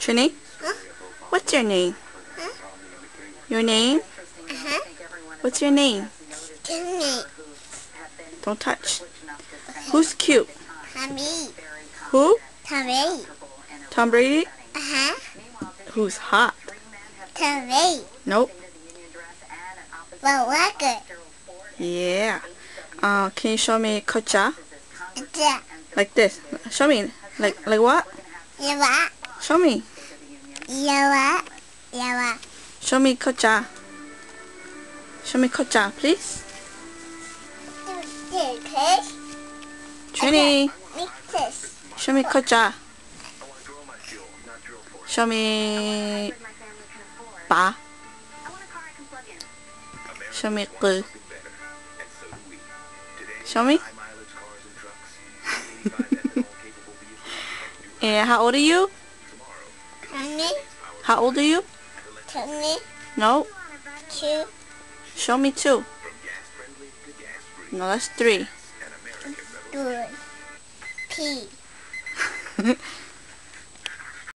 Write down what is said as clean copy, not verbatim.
Trini, what's your name? Your name? What's your name? Timmy. Don't touch. Who's cute? Tommy. Who? Tommy. Tom Brady? Who's hot? Tommy. Nope. Well, record. Yeah. Can you show me Kocha? Yeah. Like this. Show me. Like what? Yawa. Show me. Yawa. Yawa. Show me Kocha. Show me Kocha, please. This. Trini, This. show me Kocha. Show me Ba. Show me Q. Show me. And how old are you? Tommy. How old are you? Tommy. No. 2. Show me 2. No, that's 3. Good. P.